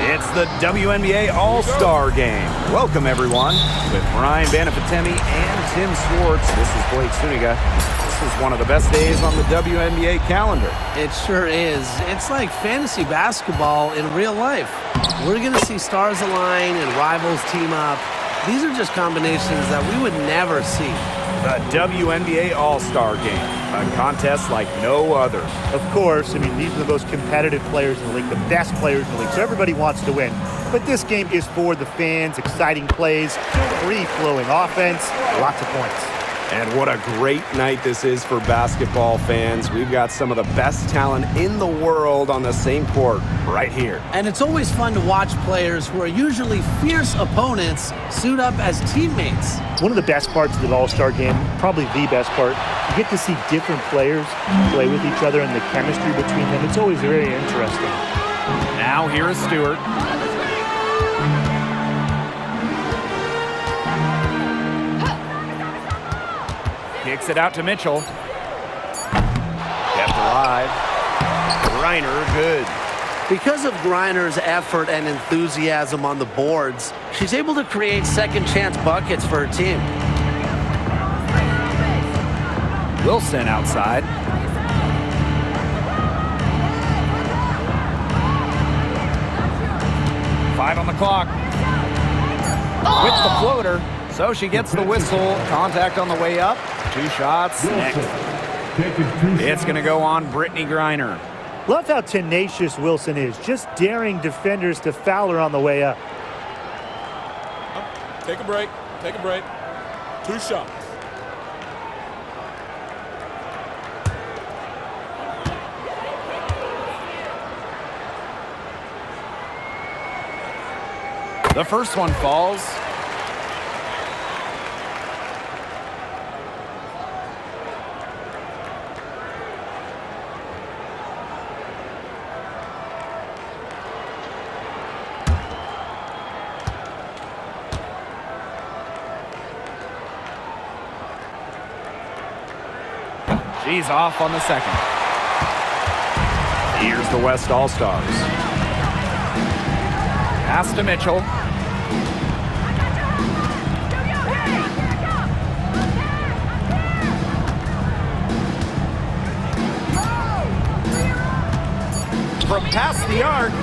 It's the WNBA All-Star Game. Welcome, everyone. With Brian Banafitemi and Tim Swartz, this is Blake Suniga. This is one of the best days on the WNBA calendar. It sure is. It's like fantasy basketball in real life. We're going to see stars align and rivals team up. These are just combinations that we would never see. The WNBA All-Star Game, a contest like no other. Of course, these are the most competitive players in the league, the best players in the league, so everybody wants to win. But this game is for the fans, exciting plays, free-flowing offense, lots of points. And what a great night this is for basketball fans. We've got some of the best talent in the world on the same court right here. And it's always fun to watch players who are usually fierce opponents suit up as teammates. One of the best parts of the All-Star Game, probably the best part, you get to see different players play with each other and the chemistry between them. It's always very interesting. Now here is Stewart. Kicks it out to Mitchell. Kept alive. Griner, good. Because of Griner's effort and enthusiasm on the boards, she's able to create second-chance buckets for her team. Wilson outside. Five on the clock. With the floater. So she gets the whistle. Contact on the way up. 2 shots. Next. It's going to go on Brittany Griner. Love how tenacious Wilson is, just daring defenders to foul her on the way up. Take a break. Take a break. 2 shots. The first one falls. She's off on the second. Here's the West All-Stars. Pass to Mitchell. From past the arc.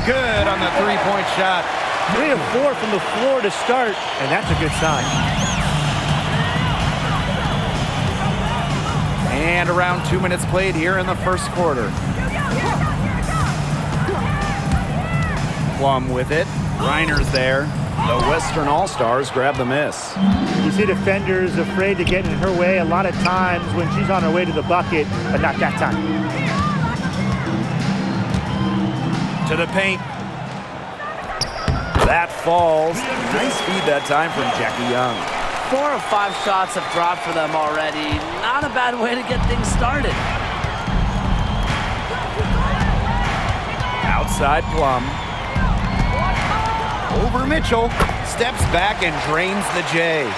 Good on the three-point shot. 3 of 4 from the floor to start, and that's a good sign. And around 2 minutes played here in the first quarter. Plum with it. Griner's there. The Western All-Stars grab the miss. You see defenders afraid to get in her way a lot of times when she's on her way to the bucket, but not that time. To the paint. That falls. Nice feed that time from Jackie Young. 4 of 5 shots have dropped for them already. Not a bad way to get things started. Outside Plum. Over Mitchell. Steps back and drains the J.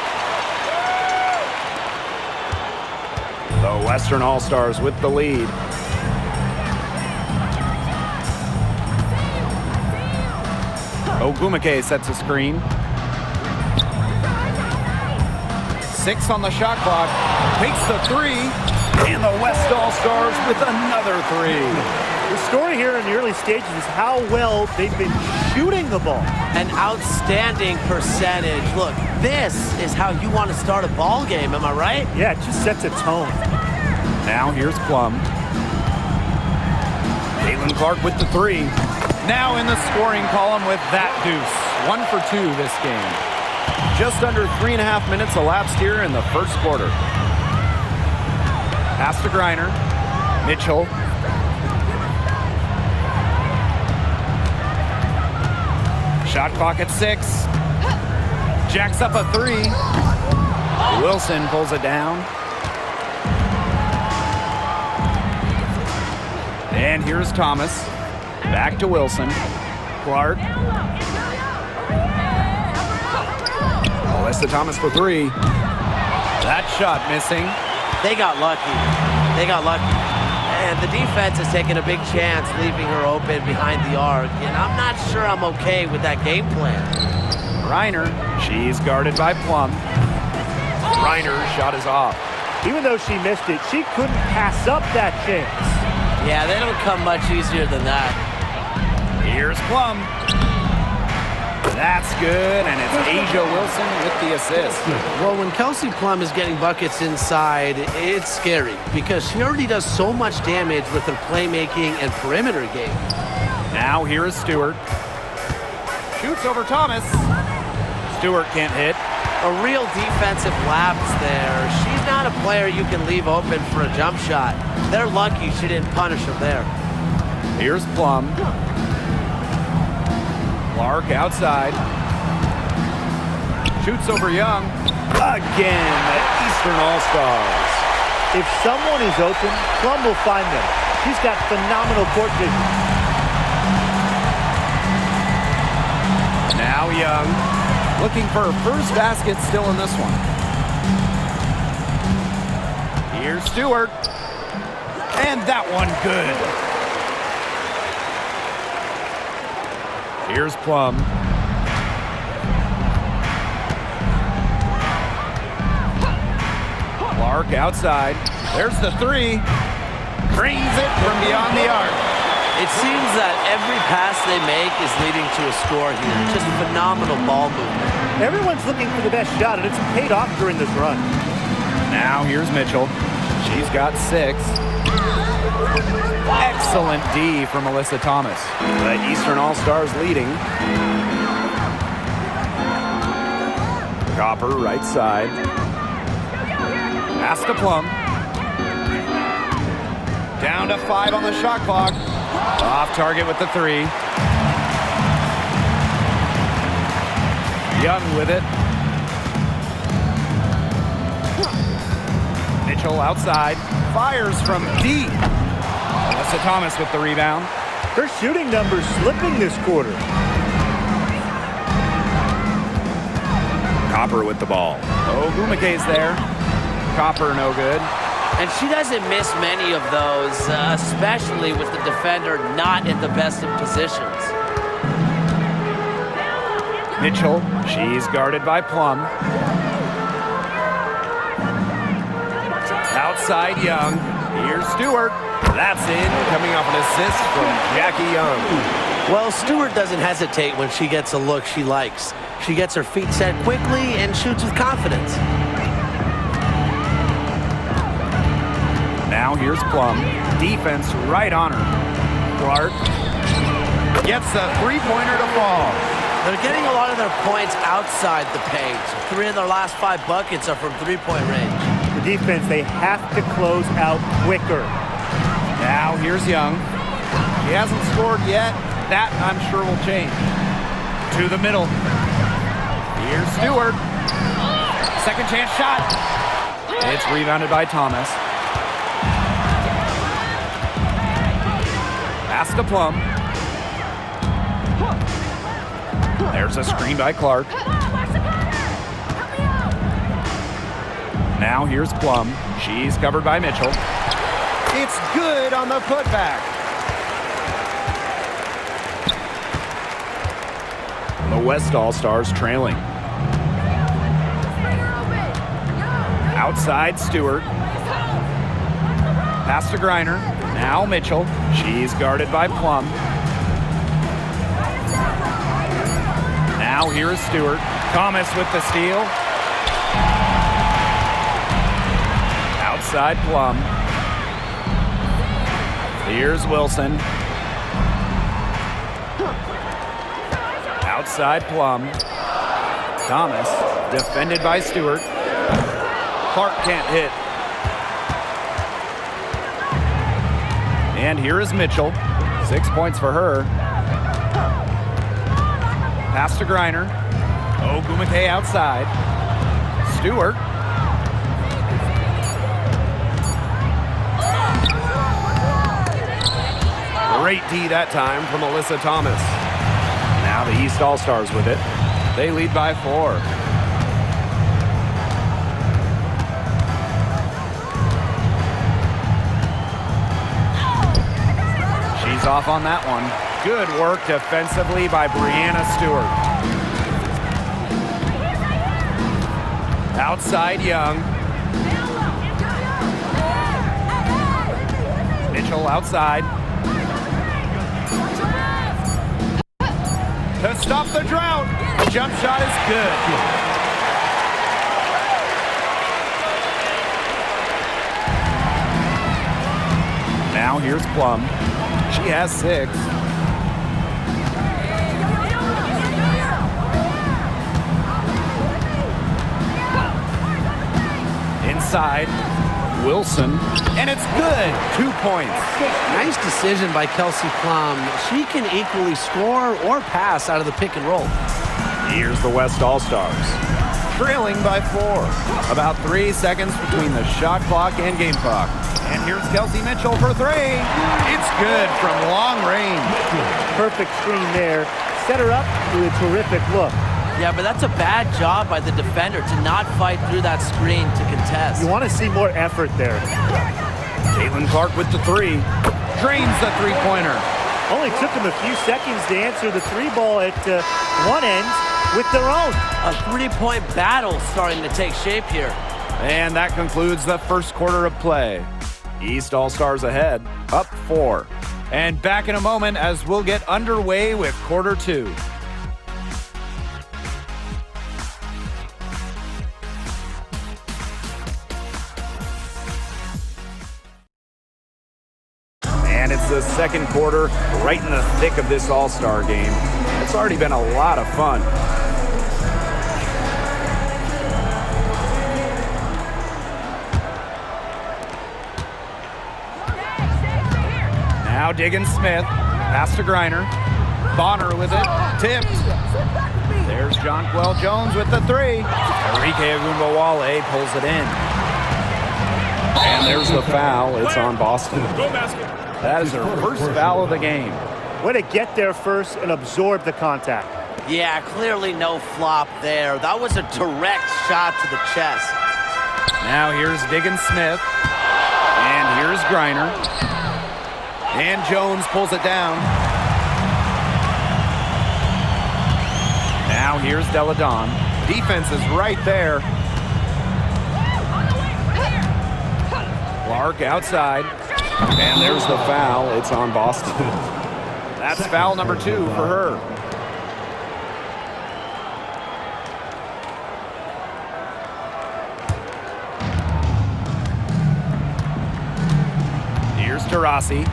The Western All-Stars with the lead. Ogumake sets a screen. 6 on the shot clock. Takes the 3. And the West All-Stars with another 3. The story here in the early stages is how well they've been shooting the ball. An outstanding percentage. Look, this is how you want to start a ball game, am I right? Yeah, it just sets a tone. Now here's Plum. Caitlin Clark with the 3. Now in the scoring column with that deuce. 1 for 2 this game. Just under 3.5 minutes elapsed here in the first quarter. Pass to Griner. Mitchell. Shot clock at 6. Jacks up a 3. Wilson pulls it down. And here's Thomas. Back to Wilson. Clark. Alyssa Thomas for 3. That shot missing. They got lucky. They got lucky. And the defense is taking a big chance, leaving her open behind the arc. And I'm not sure I'm okay with that game plan. Griner, she's guarded by Plum. Griner's shot is off. Even though she missed it, she couldn't pass up that chance. Yeah, they don't come much easier than that. Here's Plum. That's good, and it's Asia Wilson with the assist. Well, when Kelsey Plum is getting buckets inside, it's scary because she already does so much damage with her playmaking and perimeter game. Now here is Stewart. Shoots over Thomas. Stewart can't hit. A real defensive lapse there. She's not a player you can leave open for a jump shot. They're lucky she didn't punish her there. Here's Plum. Clark outside. Shoots over Young. Again, the Eastern All-Stars. If someone is open, Plum will find them. She's got phenomenal court vision. Now Young, looking for her first basket still in this one. Here's Stewart. And that one good. Here's Plum. Clark outside. There's the three. Drains it from beyond the arc. It seems that every pass they make is leading to a score here. Just phenomenal ball movement. Everyone's looking for the best shot, and it's paid off during this run. Now here's Mitchell. She's got 6. Excellent D from Alyssa Thomas. The Eastern All-Stars leading. Copper right side. Pass to Plum. Down to 5 on the shot clock. Off target with the 3. Young with it. Mitchell outside. Fires from deep. Alyssa Thomas with the rebound. Her shooting numbers slipping this quarter. Copper with the ball. Oh, Gumike's there. Copper no good. And she doesn't miss many of those, especially with the defender not in the best of positions. Mitchell, she's guarded by Plum. Outside Young. Here's Stewart. That's in, coming off an assist from Jackie Young. Well, Stewart doesn't hesitate when she gets a look she likes. She gets her feet set quickly and shoots with confidence. Now here's Plum. Defense right on her. Clark gets a three-pointer to fall. They're getting a lot of their points outside the paint. 3 of their last 5 buckets are from three-point range. The defense, they have to close out quicker. Now here's Young. She hasn't scored yet. That, I'm sure, will change. To the middle. Here's Stewart. Second chance shot. It's rebounded by Thomas. Pass to Plum. There's a screen by Clark. Now here's Plum. She's covered by Mitchell. It's good on the putback. The West All-Stars trailing. Outside Stewart. Pass to Griner. Now Mitchell. She's guarded by Plum. Now here is Stewart. Thomas with the steal. Outside Plum. Here's Wilson. Outside Plum. Thomas defended by Stewart. Clark can't hit. And here is Mitchell. 6 points for her. Pass to Griner. Oh, Gumike outside. Stewart. Great D that time from Alyssa Thomas. Now the East All-Stars with it. They lead by 4. She's off on that one. Good work defensively by Brianna Stewart. Outside Young. Mitchell outside. To stop the drought. The jump shot is good. Now here's Plum. She has 6. Inside, Wilson, and it's good. 2 points. Nice decision by Kelsey Plum. She can equally score or pass out of the pick and roll. Here's the West All-Stars, trailing by 4. About 3 seconds between the shot clock and game clock. And here's Kelsey Mitchell for 3. It's good from long range. Perfect screen there. Set her up with a terrific look. Yeah, but that's a bad job by the defender to not fight through that screen to contest. You want to see more effort there. Caitlin Clark with the 3. Drains the three-pointer. Only took them a few seconds to answer the 3 ball at one end with their own. A 3-point battle starting to take shape here. And that concludes the first quarter of play. East All-Stars ahead, up 4. And back in a moment as we'll get underway with quarter 2. And it's the second quarter, right in the thick of this All-Star game. It's already been a lot of fun. Now Diggins-Smith, pass to Griner. Bonner with it, tipped. There's Jonquel Jones with the 3. Enrique Agumbawale pulls it in. And there's the foul. It's on Boston. Go basket. That is her first foul of the game. Way to get there first and absorb the contact. Yeah, clearly no flop there. That was a direct shot to the chest. Now here's Diggins-Smith. And here's Griner. And Jones pulls it down. Now here's Deladon. Defense is right there. Clark outside. And there's the foul. It's on Boston. That's foul number 2 for her. Here's Taurasi.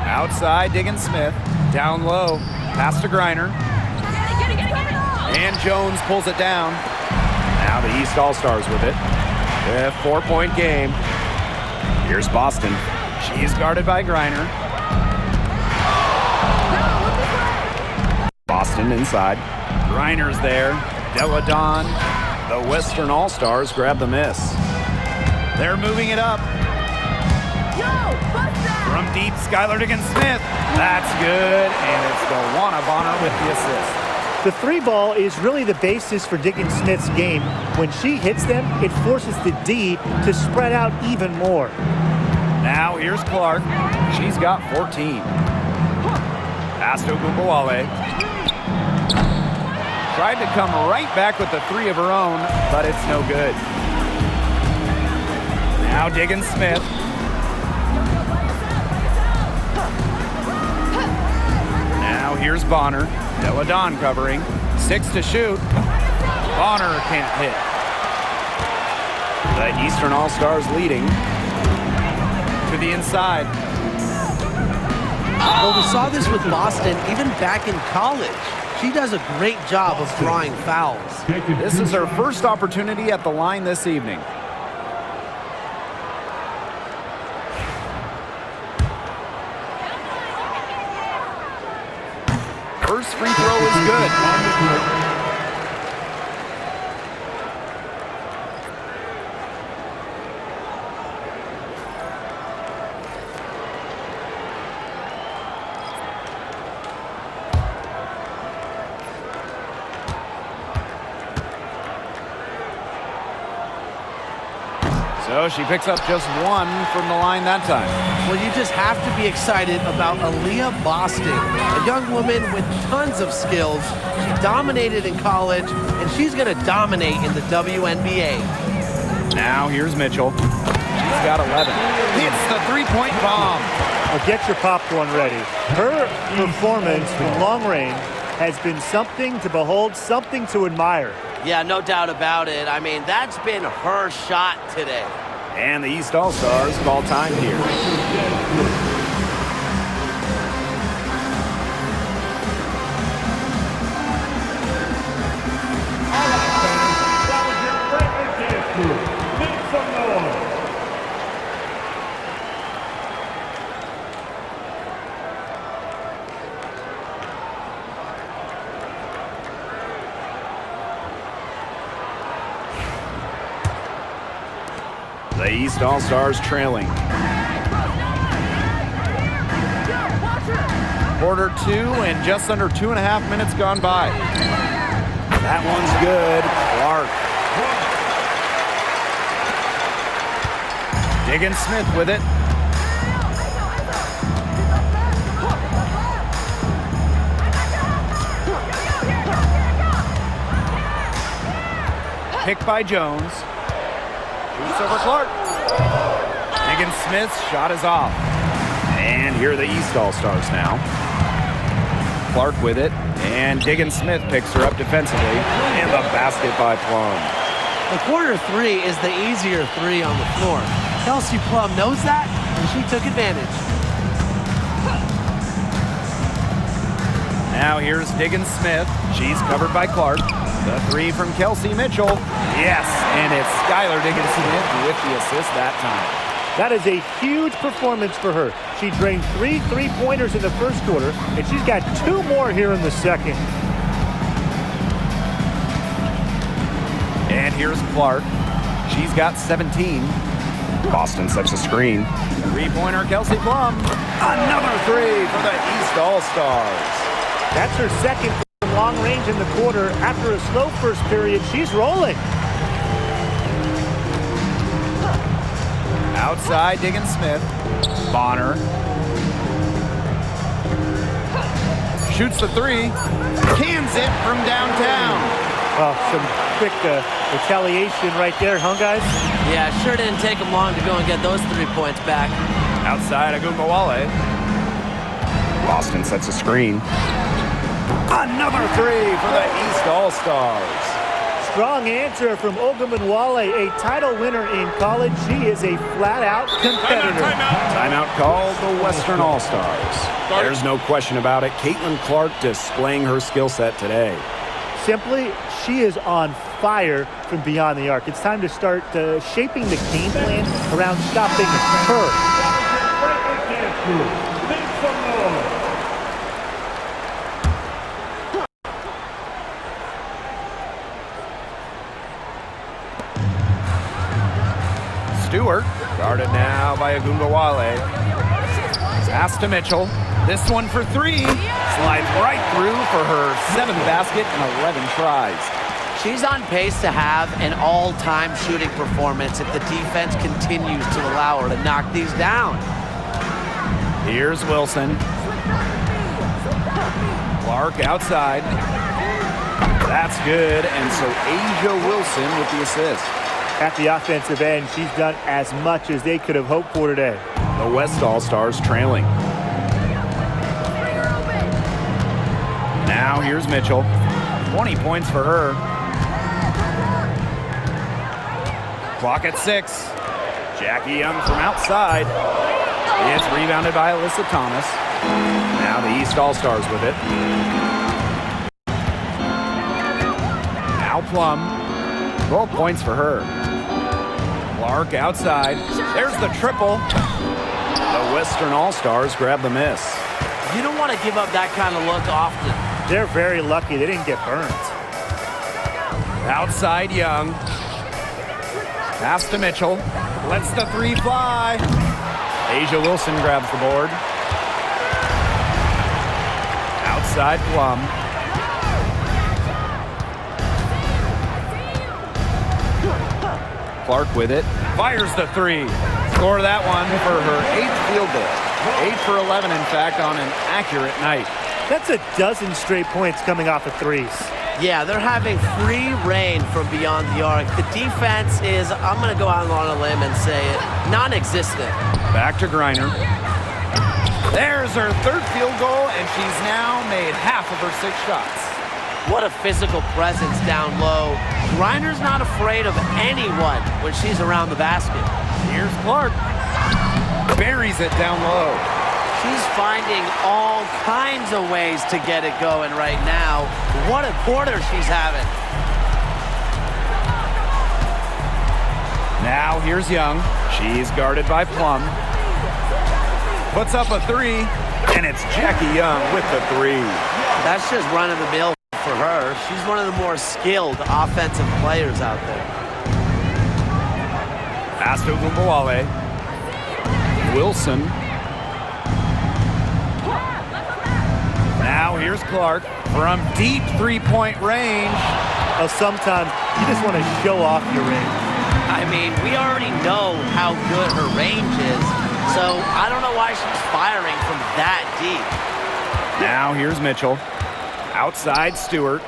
Outside, Diggins-Smith. Down low. Pass to Griner. And Jones pulls it down. Now the East All-Stars with it. A 4-point game. Here's Boston. She's guarded by Griner. Boston inside. Griner's there. Deladon. The Western All-Stars grab the miss. They're moving it up. From deep, Skylar Diggins-Smith. That's good, and it's DeWanna Bonner with the assist. The 3 ball is really the basis for Diggins-Smith's game. When she hits them, it forces the D to spread out even more. Now here's Clark. She's got 14. Pass to Agumbawale. Tried to come right back with the 3 of her own, but it's no good. Now Diggins-Smith. Now here's Bonner. Deladon covering. 6 to shoot. Bonner can't hit. The Eastern All-Stars leading. To the inside. Well, we saw this with Boston even back in college. She does a great job of drawing fouls. This is her first opportunity at the line this evening. First free throw is good. So So she picks up just one from the line that time. Well, you just have to be excited about Aaliyah Boston, a young woman with tons of skills. She dominated in college, and she's going to dominate in the WNBA. Now here's Mitchell. She's got 11. Hits the three-point bomb. Well, get your popcorn ready. Her performance from long range has been something to behold, something to admire. Yeah, no doubt about it. I mean, that's been her shot today. And the East All-Stars call time here. The East All-Stars trailing. Quarter 2 and just under 2.5 minutes gone by. That one's good. Clark. Diggins Smith with it. Picked by Jones. Shoots over Clark. Diggins Smith's shot is off. And here are the East All-Stars now. Clark with it. And Diggins Smith picks her up defensively. And the basket by Plum. The quarter 3 is the easier 3 on the floor. Kelsey Plum knows that, and she took advantage. Now here's Diggins Smith. She's covered by Clark. The 3 from Kelsey Mitchell. Yes, and it's Skylar Diggins Smith with the assist that time. That is a huge performance for her. She drained 3 3-pointers in the first quarter, and she's got 2 more here in the second. And here's Clark. She's got 17. Boston sets a screen. 3-pointer Kelsey Plum. Another 3 for the East All-Stars. That's her second from long range in the quarter. After a slow first period, she's rolling. Outside, Diggins Smith. Bonner. Shoots the 3. Cans it from downtown. Well, some quick retaliation right there, huh, guys? Yeah, sure didn't take them long to go and get those 3 points back. Outside, Agumbawale. Boston sets a screen. Another 3 for the East All-Stars. Strong answer from Ogunbowale, a title winner in college. She is a flat-out competitor. Timeout called the Western All-Stars. There's no question about it. Caitlin Clark displaying her skill set today. Simply, she is on fire from beyond the arc. It's time to start shaping the game plan around stopping her. Stewart, guarded now by Agumbawale. Pass to Mitchell. This one for 3. Slides right through for her 7th basket and 11 tries. She's on pace to have an all-time shooting performance if the defense continues to allow her to knock these down. Here's Wilson. Clark outside. That's good, and so Asia Wilson with the assist. At the offensive end, she's done as much as they could have hoped for today. The West All-Stars trailing. Now here's Mitchell. 20 points for her. Clock at 6. Jackie Young from outside. It's rebounded by Alyssa Thomas. Now the East All-Stars with it. Now Plum. 12 points for her. Clark outside. There's the triple. The Western All-Stars grab the miss. You don't want to give up that kind of look often. They're very lucky they didn't get burned. Outside Young. Pass to Mitchell. Lets the 3 fly. Asia Wilson grabs the board. Outside Plum. Clark with it. Fires the three. Score that one for her 8th field goal. 8 for 11, in fact, on an accurate night. That's a dozen straight points coming off of threes. Yeah, they're having free reign from beyond the arc. The defense is, I'm going to go out on a limb and say it, non-existent. Back to Griner. There's her 3rd field goal, and she's now made half of her 6 shots. What a physical presence down low. Griner's not afraid of anyone when she's around the basket. Here's Clark. Buries it down low. She's finding all kinds of ways to get it going right now. What a quarter she's having. Now here's Young. She's guarded by Plum. Puts up a 3, and it's Jackie Young with the 3. That's just run-of-the-mill for her. She's one of the more skilled offensive players out there. Pass to Gumbawale. Wilson. Now here's Clark from deep three-point range. Well, sometimes you just want to show off your range. I mean, we already know how good her range is, so I don't know why she's firing from that deep. Now here's Mitchell. Outside Stewart.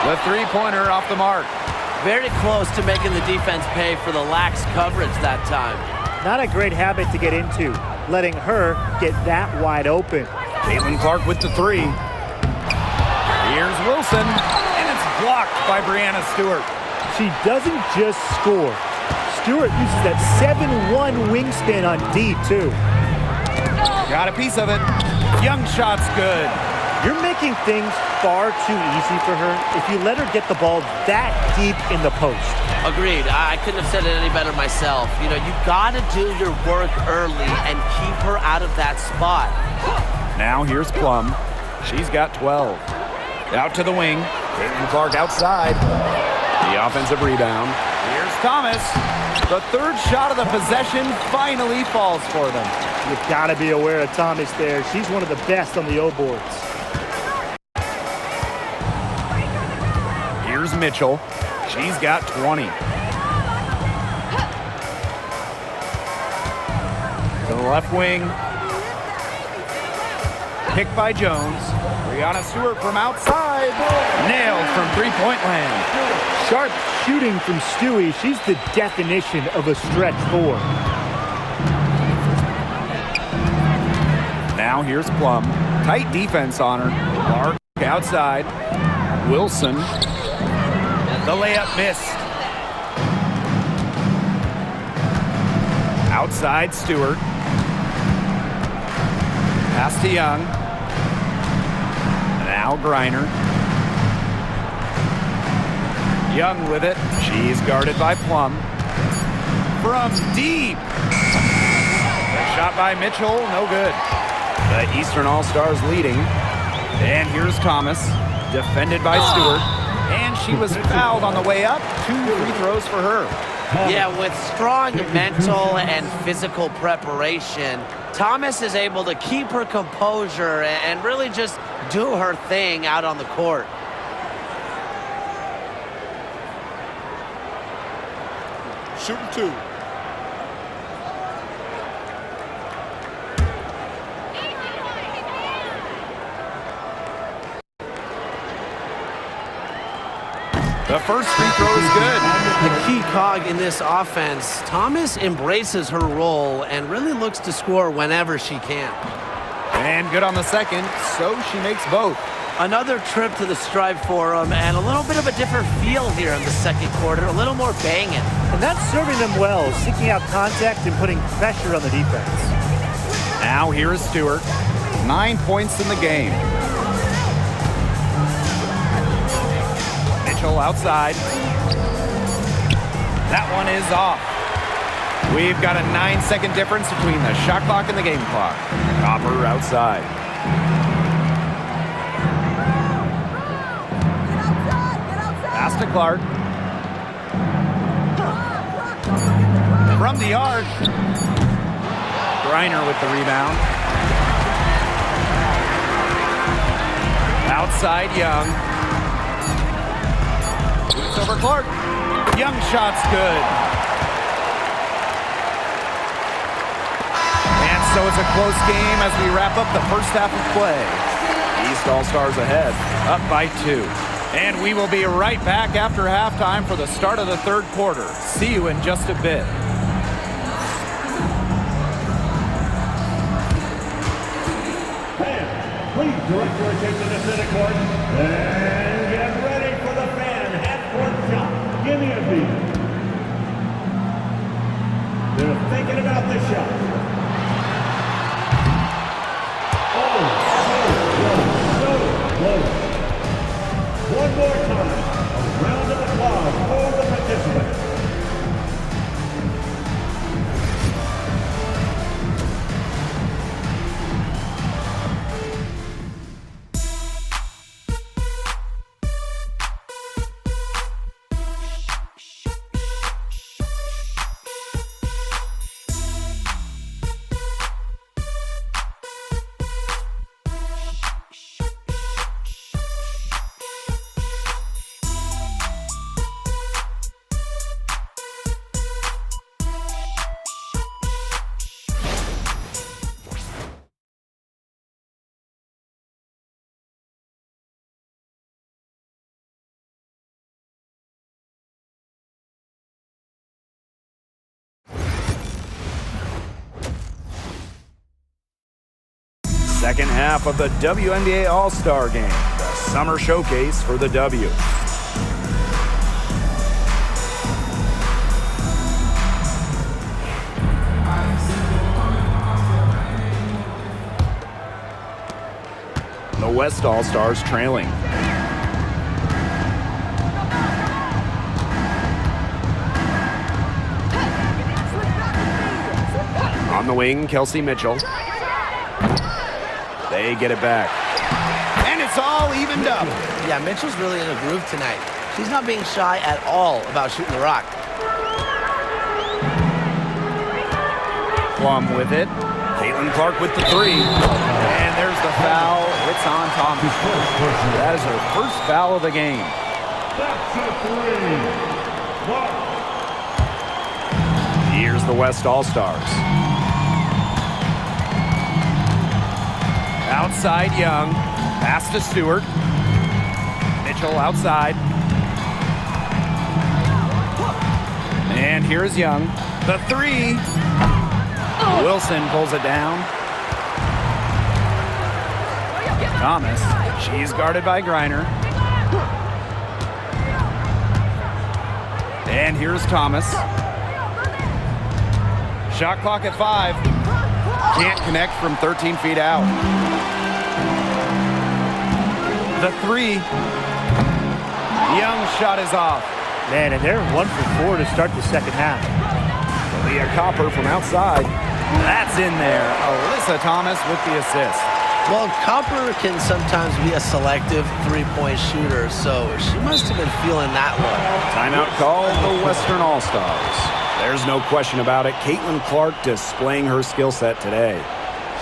The three-pointer off the mark. Very close to making the defense pay for the lax coverage that time. Not a great habit to get into, letting her get that wide open. Caitlin Clark with the 3. Here's Wilson, and it's blocked by Brianna Stewart. She doesn't just score. Stewart uses that 7-1 wingspan on D, too. Got a piece of it. Young shot's good. You're making things far too easy for her if you let her get the ball that deep in the post. Agreed. I couldn't have said it any better myself. You know, you got to do your work early and keep her out of that spot. Now here's Plum. She's got 12. Out to the wing. Caitlin Clark outside. The offensive rebound. Here's Thomas. The 3rd shot of the possession finally falls for them. You've got to be aware of Thomas there. She's one of the best on the O boards. Here's Mitchell. She's got 20. To the left wing. Picked by Jones. Brianna Stewart from outside. Nailed from three-point land. Sharp shooting from Stewie. She's the definition of a stretch 4. Now here's Plum. Tight defense on her. Clark outside. Wilson. The layup missed. Outside Stewart. Pass to Young. Now Griner. Young with it. She's guarded by Plum. From deep. The shot by Mitchell, no good. The Eastern All-Stars leading. And here's Thomas. Defended by Stewart. And she was fouled on the way up. 2 free throws for her. Yeah, with strong mental and physical preparation, Thomas is able to keep her composure and really just do her thing out on the court. Shooting 2. The first free throw is good. The key cog in this offense, Thomas embraces her role and really looks to score whenever she can. And good on the second, so she makes both. Another trip to the Stripe Forum and a little bit of a different feel here in the second quarter, a little more banging. And that's serving them well, seeking out contact and putting pressure on the defense. Now here is Stewart. 9 points in the game. Mitchell outside. That one is off. We've got a 9-second difference between the shot clock and the game clock. Copper outside. Pass to Clark. From the arc. Griner with the rebound. Outside Young. Shoots over Clark. Young shot's good. And so it's a close game as we wrap up the first half of play. East All-Stars ahead, up by 2. And we will be right back after halftime for the start of the third quarter. See you in just a bit. Please direct your attention to center court and get ready for the fan half-court shot. Give me a beat. They're thinking about the shot. Oh, one more time. A round of applause for the participants. Second half of the WNBA All-Star Game, the summer showcase for the W. The West All-Stars trailing. On the wing, Kelsey Mitchell. They get it back. And it's all evened up. Yeah, Mitchell's really in a groove tonight. She's not being shy at all about shooting the rock. Plum with it. Caitlin Clark with the 3. And there's the foul. It's on Thomas. That is her first foul of the game. That's a 3. Here's the West All-Stars. Outside Young. Pass to Stewart. Mitchell outside. And here's Young. The 3. Wilson pulls it down. Thomas. She's guarded by Griner. And here's Thomas. Shot clock at 5. Can't connect from 13 feet out. The 3. Young shot is off. Man, and they're 1 for 4 to start the second half. Leah Copper from outside. That's in there. Alyssa Thomas with the assist. Well, Copper can sometimes be a selective three-point shooter, so she must have been feeling that one. Timeout called the Western All-Stars. There's no question about it. Caitlin Clark displaying her skill set today.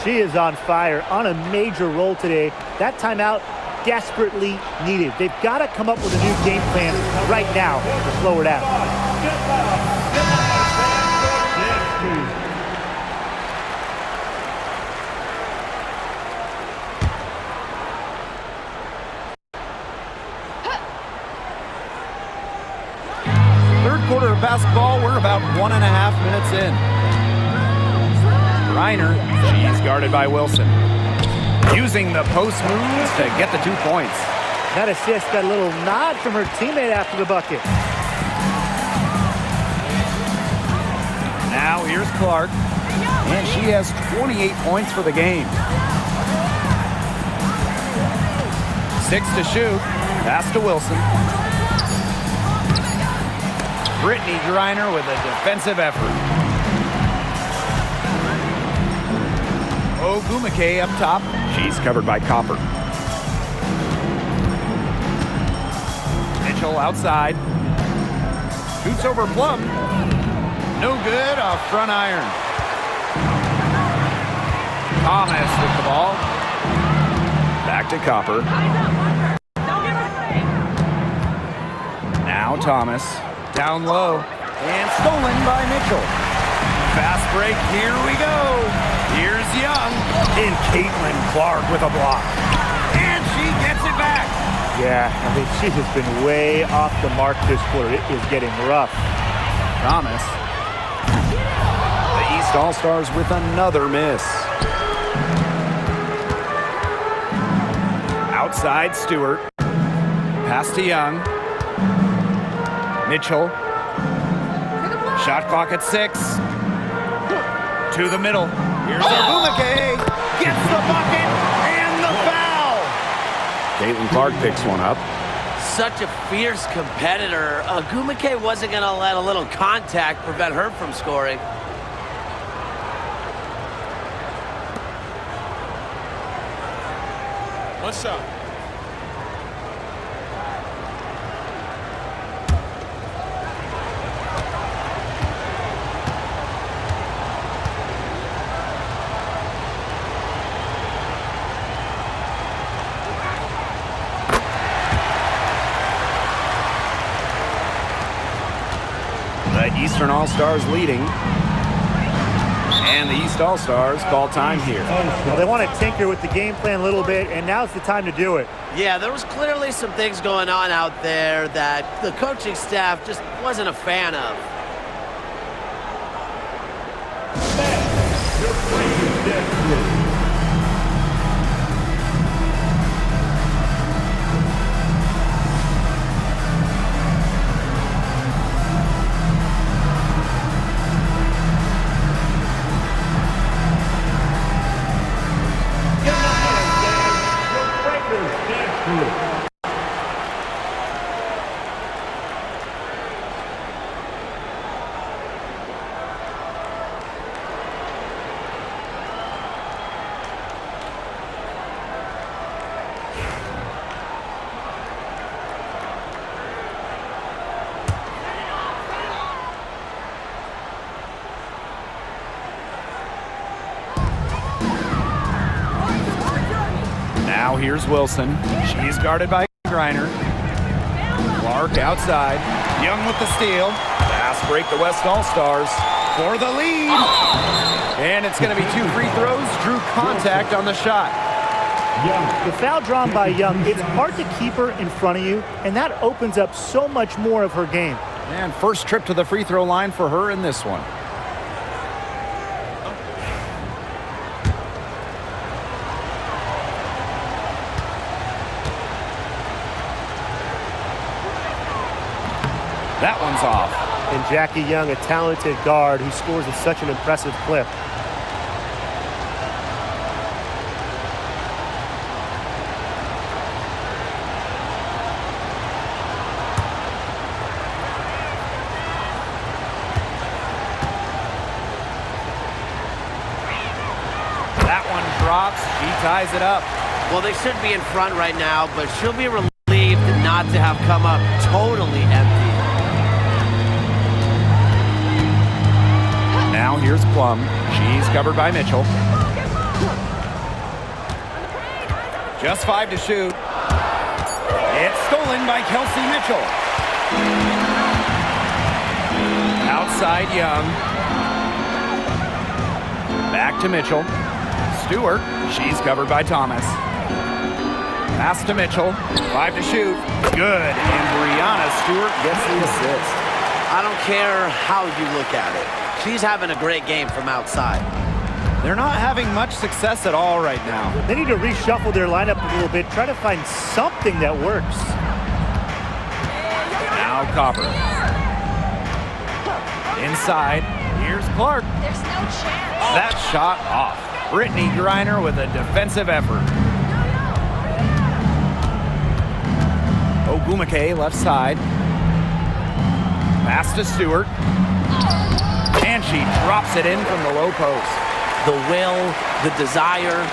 She is on fire, on a major roll today. That timeout desperately needed. They've got to come up with a new game plan right now to slow her down. Third quarter of basketball, we're about 1.5 minutes in. Reiner, she's guarded by Wilson. Using the post moves to get the 2 points. That assist got a little nod from her teammate after the bucket. Now here's Clark, and she has 28 points for the game. 6 to shoot. Pass to Wilson. Brittany Griner with a defensive effort. Ogumake up top. She's covered by Copper. Mitchell outside. Shoots over Plum. No good, a front iron. Thomas with the ball. Back to Copper. Now Thomas. Down low. And stolen by Mitchell. Fast break. Here we go. Here's Young. And Caitlin Clark with a block. And she gets it back. Yeah, I mean, she has been way off the mark this quarter. It is getting rough. Thomas. The East All-Stars with another miss. Outside Stewart. Pass to Young. Mitchell. Shot clock at 6. To the middle. Here's Ogumake. Gets the bucket and the foul. Caitlin Clark picks one up. Such a fierce competitor. Ogumake wasn't going to let a little contact prevent her from scoring. One shot. The Eastern All-Stars leading. And the East All-Stars call time here. Well, they want to tinker with the game plan a little bit, and now's the time to do it. Yeah, there was clearly some things going on out there that the coaching staff just wasn't a fan of. Now here's Wilson. She's guarded by Griner. Clark outside. Young with the steal. Fast break the West All-Stars for the lead. And it's going to be 2 free throws. Drew contact on the shot. The foul drawn by Young, it's hard to keep her in front of you, and that opens up so much more of her game. And first trip to the free throw line for her in this one. That one's off. And Jackie Young, a talented guard who scores at such an impressive clip. That one drops. She ties it up. Well, they should be in front right now, but she'll be relieved not to have come up totally empty. Now here's Plum. She's covered by Mitchell. Just 5 to shoot. It's stolen by Kelsey Mitchell. Outside Young. Back to Mitchell. Stewart. She's covered by Thomas. Pass to Mitchell. 5 to shoot. Good. And Brianna Stewart gets the assist. I don't care how you look at it. She's having a great game from outside. They're not having much success at all right now. They need to reshuffle their lineup a little bit, try to find something that works. Now Copper. Inside. Here's Clark. There's no chance. That shot off. Brittany Griner with a defensive effort. Ogumake left side. Pass to Stewart. And she drops it in from the low post. The will, the desire.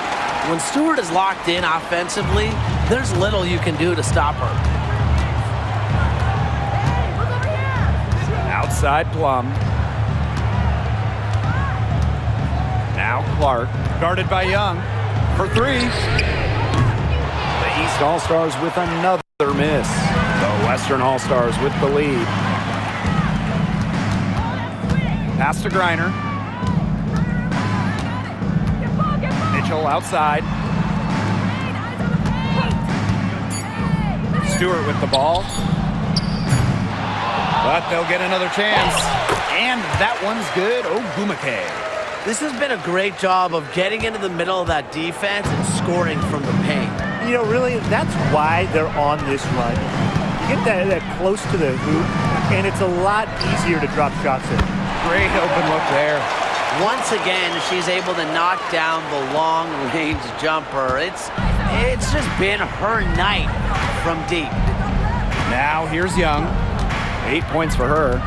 When Stewart is locked in offensively, there's little you can do to stop her. Outside Plum. Now Clark, guarded by Young for 3. The East All-Stars with another miss. The Western All-Stars with the lead. Pass to Griner. Mitchell outside. Stewart with the ball. But they'll get another chance. And that one's good. Ogumake. This has been a great job of getting into the middle of that defense and scoring from the paint. You know, really, that's why they're on this run. You get that close to the hoop, and it's a lot easier to drop shots in. Great open look there. Once again, she's able to knock down the long-range jumper. It's just been her night from deep. Now here's Young. 8 points for her.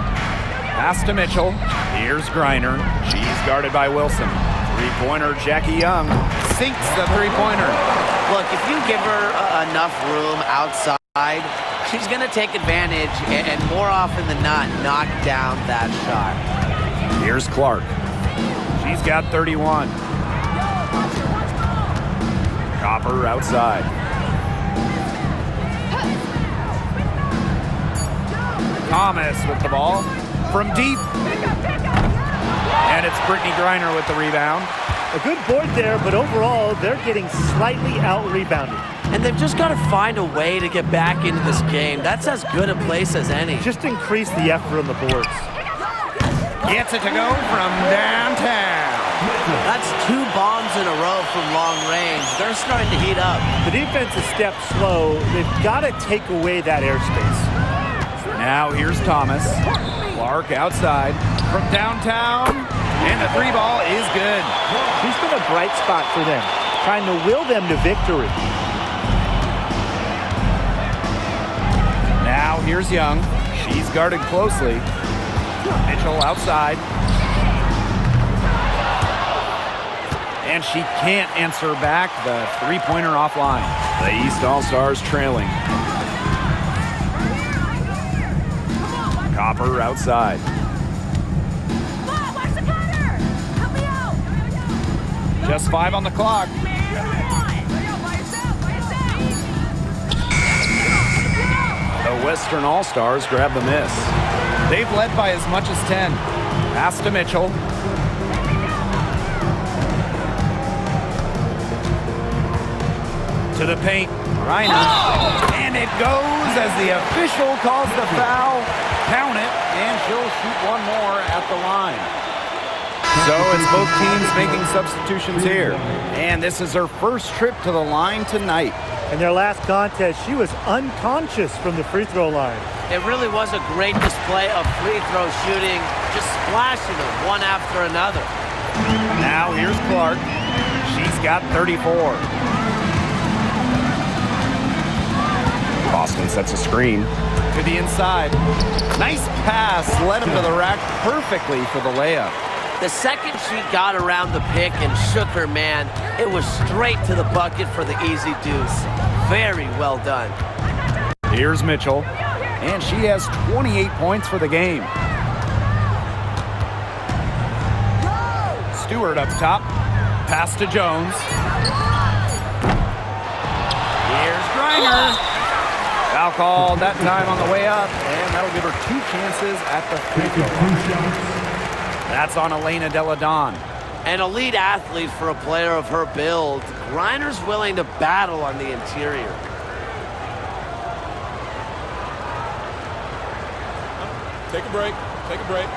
Pass to Mitchell. Here's Griner. She's guarded by Wilson. Three-pointer, Jackie Young sinks the three-pointer. Look, if you give her enough room outside, she's going to take advantage and more often than not knock down that shot. Here's Clark. She's got 31. Copper outside. Thomas with the ball from deep. And it's Brittany Griner with the rebound. A good board there, but overall, they're getting slightly out-rebounded. And they've just got to find a way to get back into this game. That's as good a place as any. Just increase the effort on the boards. Gets it to go from downtown. That's 2 bombs in a row from long range. They're starting to heat up. The defense is stepped slow. They've got to take away that airspace. Now here's Thomas. Clark outside from downtown. And the 3 ball is good. She's been a bright spot for them, trying to will them to victory. Now here's Young. She's guarded closely. Mitchell outside. And she can't answer back the three-pointer offline. The East All-Stars trailing. Copper outside. Just 5 on the clock. The Western All-Stars grab the miss. They've led by as much as 10. Pass to Mitchell. To the paint. Reiner. And it goes as the official calls the foul. Count it, and she'll shoot one more at the line. So it's both teams making substitutions here. And this is her first trip to the line tonight. In their last contest, she was unconscious from the free throw line. It really was a great display of free throw shooting, just splashing them one after another. Now here's Clark. She's got 34. Boston sets a screen. To the inside. Nice pass, led him to the rack perfectly for the layup. The second she got around the pick and shook her man, it was straight to the bucket for the easy deuce. Very well done. Here's Mitchell, and she has 28 points for the game. Stewart up top. Pass to Jones. Here's Griner. Foul called that time on the way up, and that'll give her 2 chances at the free throw line. That's on Elena Deladon. An elite athlete for a player of her build. Griner's willing to battle on the interior. Take a break. Take a break.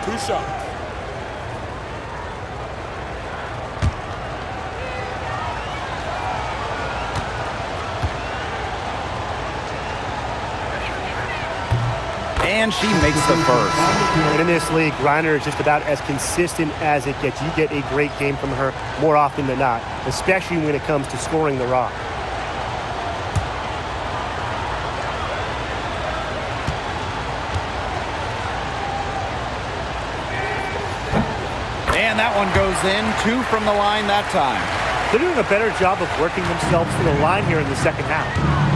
2 shots. And she makes the first. And in this league, Griner is just about as consistent as it gets. You get a great game from her more often than not, especially when it comes to scoring the rock. And that one goes in. 2 from the line that time. They're doing a better job of working themselves to the line here in the second half.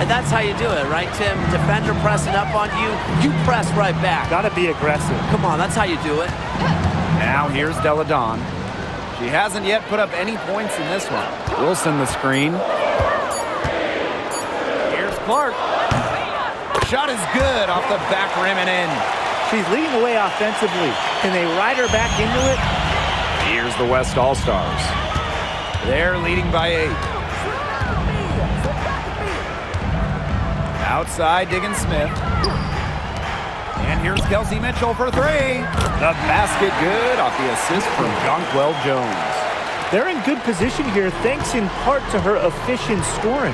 And that's how you do it, right, Tim? Defender pressing up on you, you press right back. Got to be aggressive. Come on, that's how you do it. Now here's Deladon. She hasn't yet put up any points in this one. Wilson the screen. Here's Clark. Shot is good off the back rim and in. She's leading the way offensively. Can they ride her back into it? Here's the West All-Stars. They're leading by 8. Outside, Diggin Smith. And here's Kelsey Mitchell for 3. The basket good off the assist from Jonquel Jones. They're in good position here, thanks in part to her efficient scoring.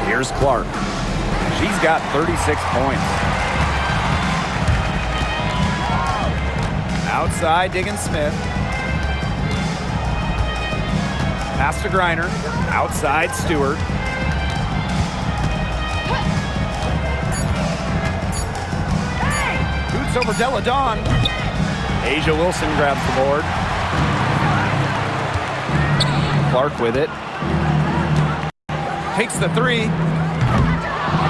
Here's Clark. She's got 36 points. Outside, Diggin Smith. Pass to Griner. Outside, Stewart. Boots over Della Dawn. Asia Wilson grabs the board. Clark with it. Takes the 3.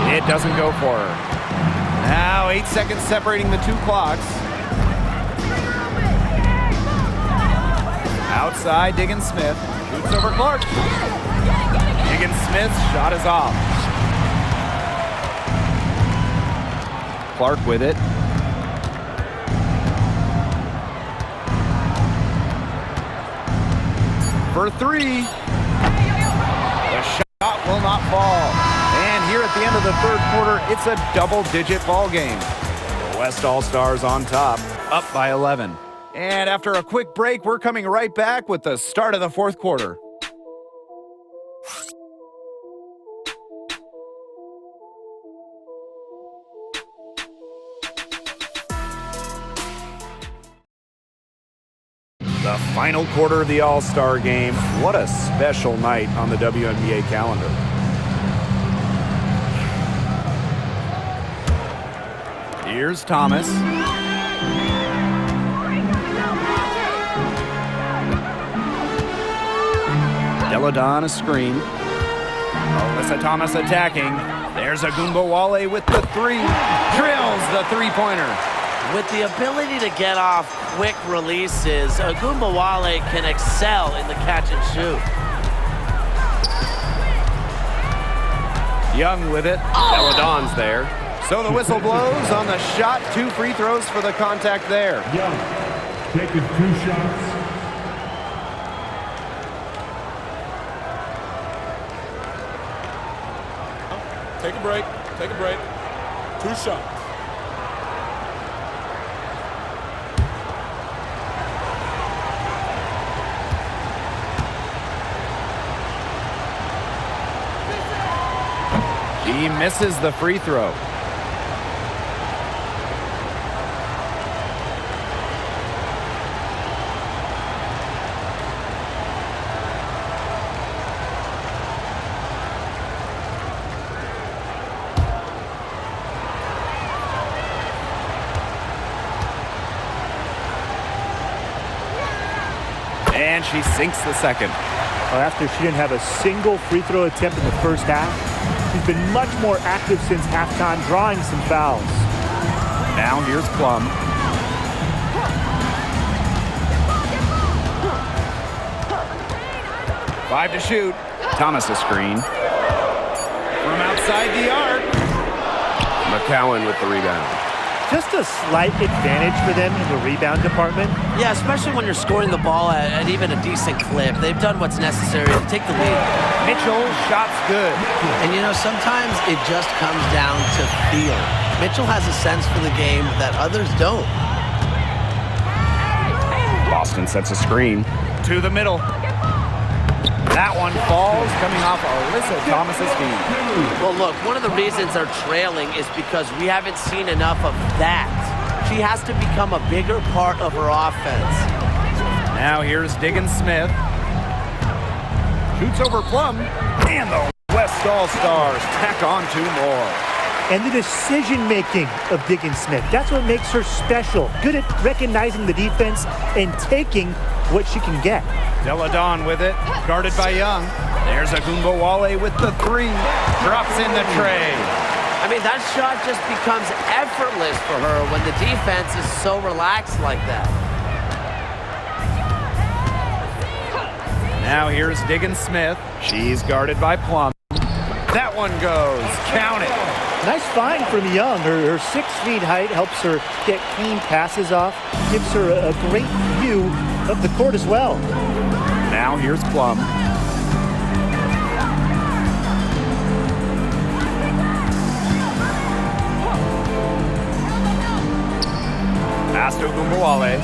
It doesn't go for her. Now 8 seconds separating the 2 clocks. Outside, Diggin Smith. Shoots over Clark. Diggin Smith's shot is off. Clark with it. For 3. The shot will not fall. And here at the end of the 3rd quarter, it's a double-digit ball game. The West All-Stars on top, up by 11. And after a quick break, we're coming right back with the start of the 4th quarter. The final quarter of the All-Star game. What a special night on the WNBA calendar. Here's Thomas. Della Dawn a screen. Alyssa Thomas attacking. There's Agunbowale with the 3. Drills the 3-pointer. With the ability to get off quick releases, Agunbowale can excel in the catch and shoot. Young with it. Della Dawn's there. So the whistle blows on the shot. 2 free throws for the contact there. Young, taking 2 shots. Take a break. Take a break. 2 shots. He misses the free throw. And she sinks the second. Well, after she didn't have a single free throw attempt in the first half, she's been much more active since halftime, drawing some fouls. Now here's Plum. Five to shoot. Thomas a screen. From outside the arc. McCowan with the rebound. Just a slight advantage for them in the rebound department. Yeah, especially when you're scoring the ball at even a decent clip. They've done what's necessary to take the lead. Mitchell, shots good. And, you know, sometimes it just comes down to feel. Mitchell has a sense for the game that others don't. Boston sets a screen. To the middle. That one falls, coming off Alyssa Thomas's feet. Well, look, one of the reasons they're trailing is because we haven't seen enough of that. She has to become a bigger part of her offense. Now here's Diggin Smith. Shoots over Plum. And the West All-Stars tack on 2 more. And the decision-making of Diggin Smith, that's what makes her special. Good at recognizing the defense and taking what she can get. Della Dawn with it, guarded by Young. There's Agunbowale with the 3. Drops in the tray. I mean, that shot just becomes effortless for her when the defense is so relaxed like that. Now here's Diggin Smith. She's guarded by Plum. That one goes. Count it. Nice find from Young. Her 6 feet height helps her get clean passes off, gives her a great view of the court as well. Now here's Plum. Pass to Gumbawale.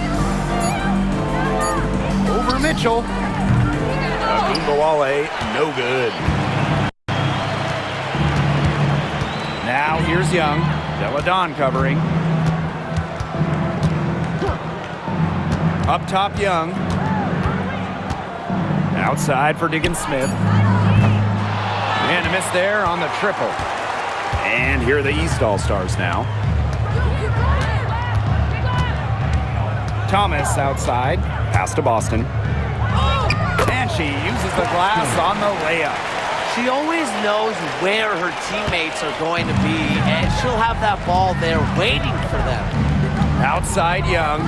Over Mitchell. Gumbawale, no good. Now here's Young. Deladon covering. Up top, Young. Outside for Diggins Smith. And a miss there on the triple. And here are the East All-Stars now. Thomas outside. Pass to Boston. And she uses the glass on the layup. She always knows where her teammates are going to be, and she'll have that ball there waiting for them. Outside Young.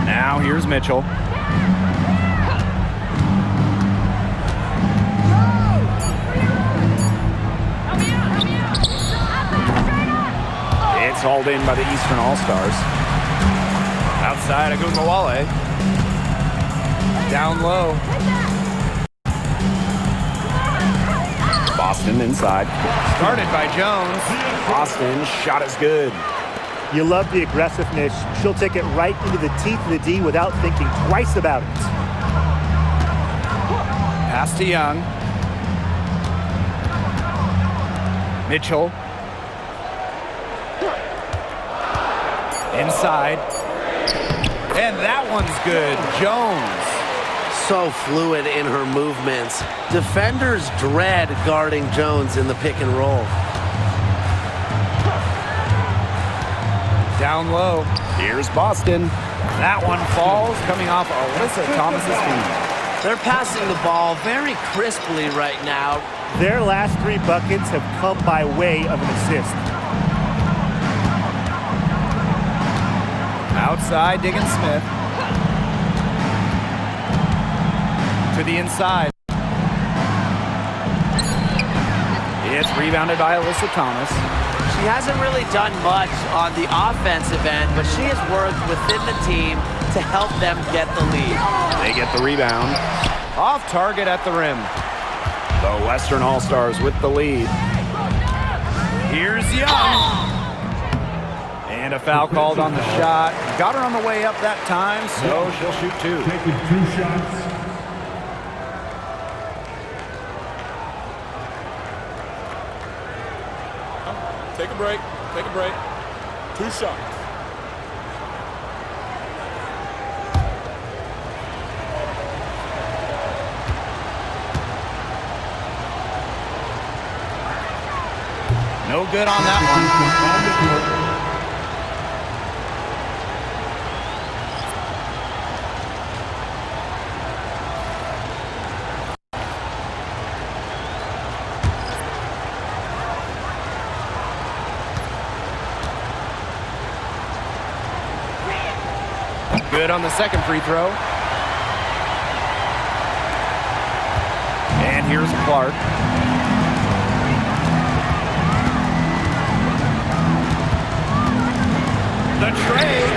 Now here's Mitchell. It's hauled in by the Eastern All-Stars. Outside Agunmawale. Down low. Boston inside. Started by Jones. Boston shot is good. You love the aggressiveness. She'll take it right into the teeth of the D without thinking twice about it. Pass to Young. Mitchell. Inside. And that one's good. Jones. So fluid in her movements. Defenders dread guarding Jones in the pick and roll. Down low. Here's Boston. That one falls, coming off Alyssa Thomas's feet. They're passing the ball very crisply right now. Their last 3 buckets have come by way of an assist. Outside, Diggins Smith. To the inside. It's rebounded by Alyssa Thomas. She hasn't really done much on the offensive end, but she has worked within the team to help them get the lead. They get the rebound. Off target at the rim. The Western All-Stars with the lead. Here's Young. And a foul called on the shot. Got her on the way up that time, so she'll shoot 2. Taking 2 shots. Take a break. Take a break. 2 shots. No good on that one. Good on the second free throw. And here's Clark. The trade.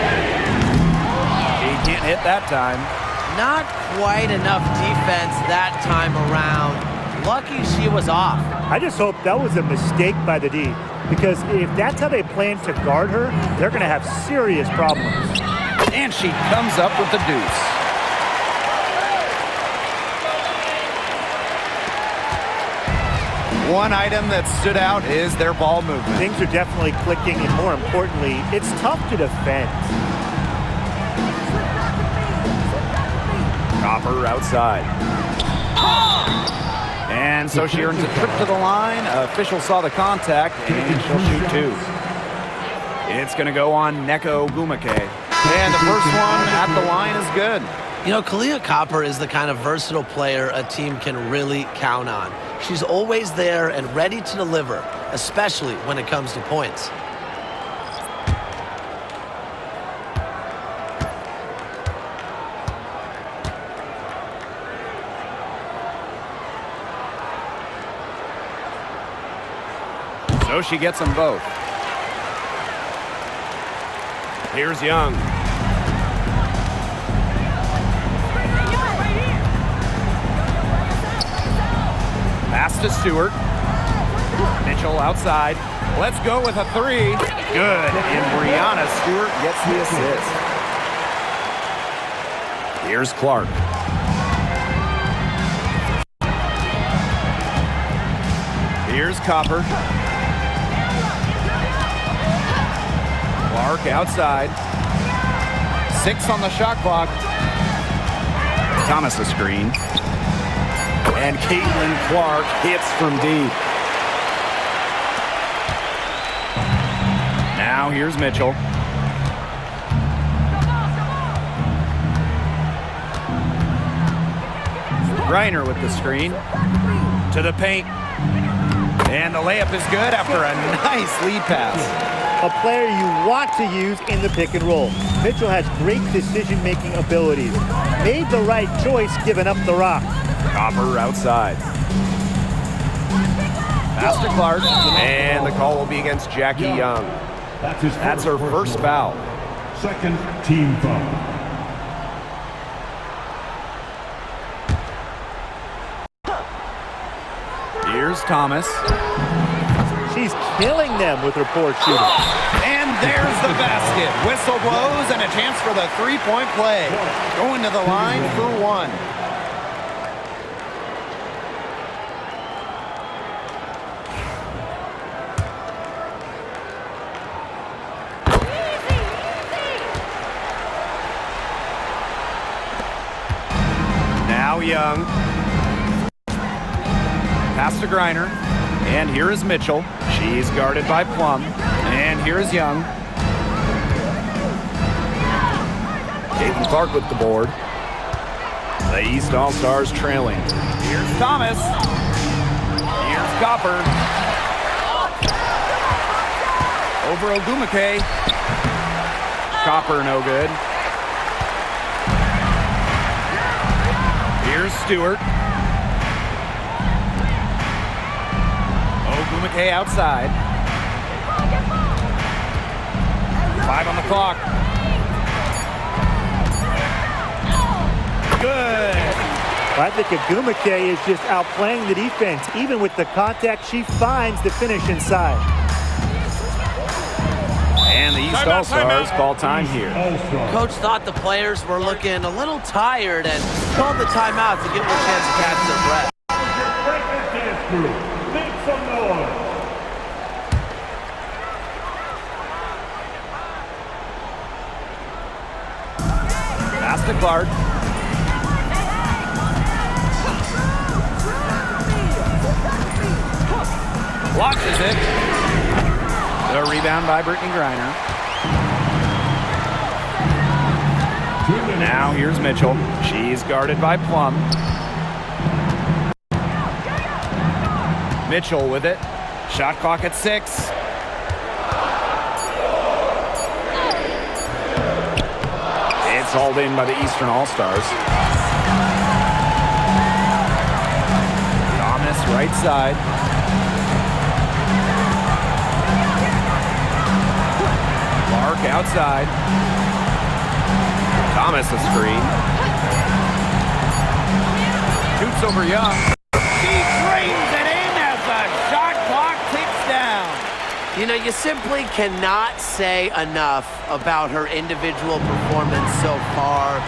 He can't hit that time. Not quite enough defense that time around. Lucky she was off. I just hope that was a mistake by the D, because if that's how they plan to guard her, they're going to have serious problems. And she comes up with the deuce. One item that stood out is their ball movement. Things are definitely clicking, and more importantly, it's tough to defend. Copper outside. And so she earns a trip to the line. Official saw the contact, and she'll shoot 2. It's going to go on Neko Gumake. And the first one at the line is good. You know, Kalia Copper is the kind of versatile player a team can really count on. She's always there and ready to deliver, especially when it comes to points. So she gets them both. Here's Young. Pass to Stewart. Mitchell outside. Let's go with a three. Good. And Brianna Stewart gets the assist. Here's Clark. Here's Copper. Clark outside. 6 on the shot clock. Thomas a screen. And Caitlin Clark hits from deep. Now here's Mitchell. Griner with the screen. To the paint. And the layup is good after a nice lead pass. A player you want to use in the pick and roll. Mitchell has great decision-making abilities. Made the right choice giving up the rock. Copper outside. Pass to Clark. And the call will be against Jackie Young. That's her first foul. Second team foul. Here's Thomas. She's killing them with her poor shooting. And there's the basket. Whistle blows and a chance for the three-point play. Going to the line for one. Now Young. Pass to Griner. And here is Mitchell. She's guarded by Plum. And here is Young. Caitlin Clark with the board. The East All-Stars trailing. Here's Thomas. Here's Copper. Over Ogumake. Copper no good. Here's Stewart. Ogumake outside. 5 on the clock. Good. I think Ogumake is just outplaying the defense. Even with the contact, she finds the finish inside. And the East All-Stars call time here. Coach thought the players were looking a little tired and called the timeout to give them a chance to catch their breath. Breakers dance crew, make some noise. Pass to Clark. Launches it. The rebound by Brittany Griner. Now here's Mitchell. She's guarded by Plum. Mitchell with it. Shot clock at 6. It's hauled in by the Eastern All-Stars. Thomas right side. Clark outside. Thomas a screen. Shoots over Young. He drains it in as the shot clock ticks down. You know, you simply cannot say enough about her individual performance so far,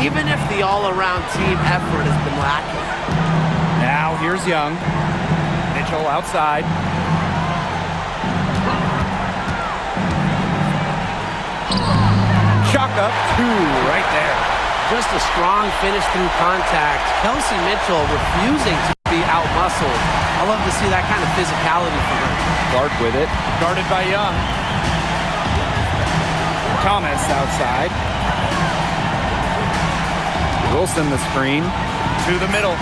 even if the all-around team effort has been lacking. Now here's Young. Mitchell outside. Chalk up 2 right there. Just a strong finish through contact. Kelsey Mitchell refusing to be out-muscled. I love to see that kind of physicality from her. Clark with it. Guarded by Young. Thomas outside. Wilson the screen. To the middle.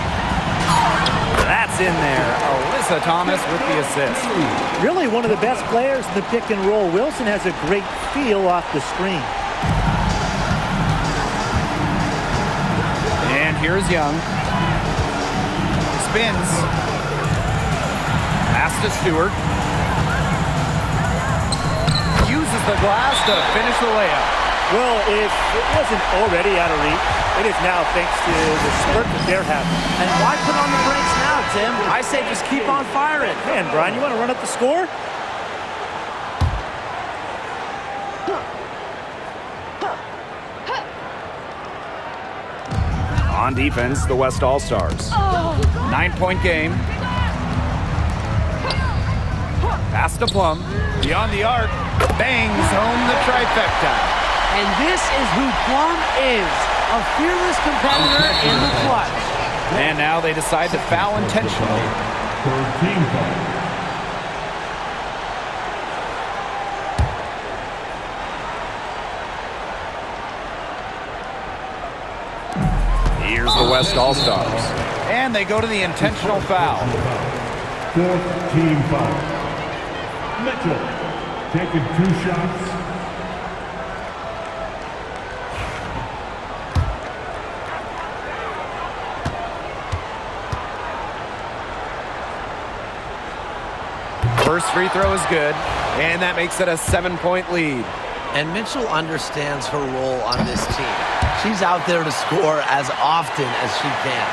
That's in there. Alyssa Thomas with the assist. Really one of the best players in the pick and roll. Wilson has a great feel off the screen. And here's Young. Spins. Pass to Stewart. uses the glass to finish the layup. Well, if it wasn't already out of reach, it is now thanks to the spurt that they're having. And why put on the brakes now, Tim? I say just keep on firing. Man, Brian, you want to run up the score? On defense, the West All-Stars. 9-point game. Pass to Plum. Beyond the arc. Bangs home the trifecta. And this is who Plum is, a fearless competitor in the clutch. And now they decide to foul intentionally. For team foul. Here's the West All-Stars. And they go to the intentional foul. Fourth team foul. Mitchell taking 2 shots. First free throw is good, and that makes it a 7-point lead. And Mitchell understands her role on this team. She's out there to score as often as she can.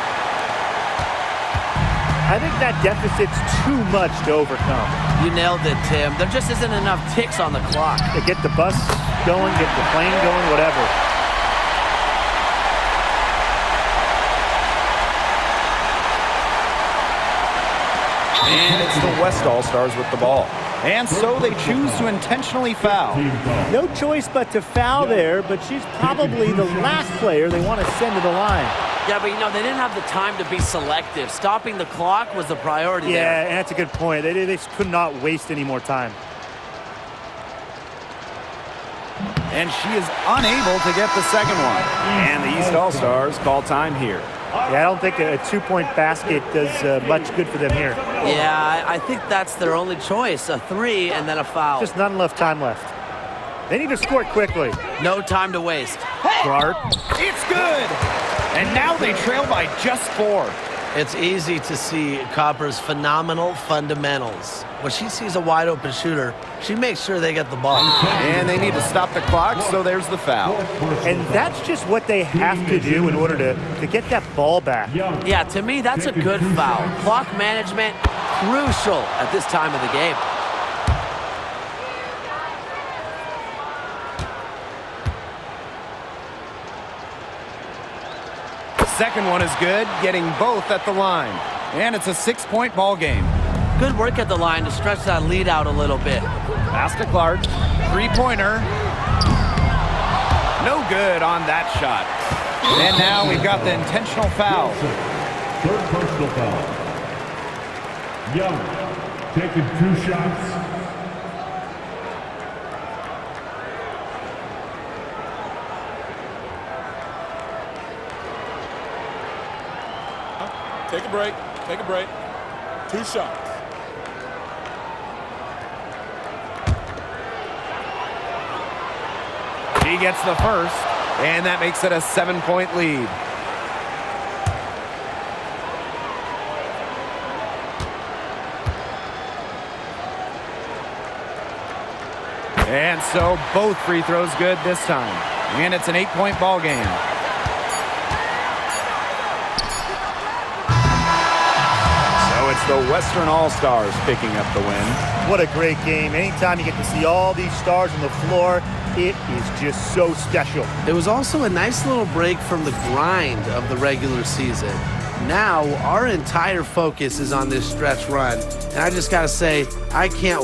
I think that deficit's too much to overcome. You nailed it, Tim. There just isn't enough ticks on the clock. To get the bus going, get the plane going, whatever. And it's the West All-Stars with the ball. And so they choose to intentionally foul. No choice but to foul there, but she's probably the last player they want to send to the line. Yeah, but, they didn't have the time to be selective. Stopping the clock was the priority there. Yeah, and that's a good point. They could not waste any more time. And she is unable to get the second one. And the East All-Stars call time here. Yeah, I don't think a 2-point basket does much good for them here. Yeah, I think that's their only choice, a 3 and then a foul. Just not enough time left. They need to score quickly. No time to waste. Clark, it's good! And now they trail by just 4. It's easy to see Copper's phenomenal fundamentals. When she sees a wide-open shooter, she makes sure they get the ball. And they need to stop the clock, so there's the foul. And that's just what they have to do in order to get that ball back. Yeah, to me, that's a good foul. Clock management, crucial at this time of the game. Second one is good, getting both at the line. And it's a 6-point ball game. Good work at the line to stretch that lead out a little bit. Pass to Clark. 3-pointer. No good on that shot. And now we've got the intentional foul. Third personal foul. Young taking 2 shots. Take a break. Take a break. 2 shots. She gets the first, and that makes it a 7-point lead. And so both free throws good this time. And it's an 8-point ball game. So it's the Western All-Stars picking up the win. What a great game. Anytime you get to see all these stars on the floor, it is just so special. It was also a nice little break from the grind of the regular season. Now, our entire focus is on this stretch run. And I just got to say, I can't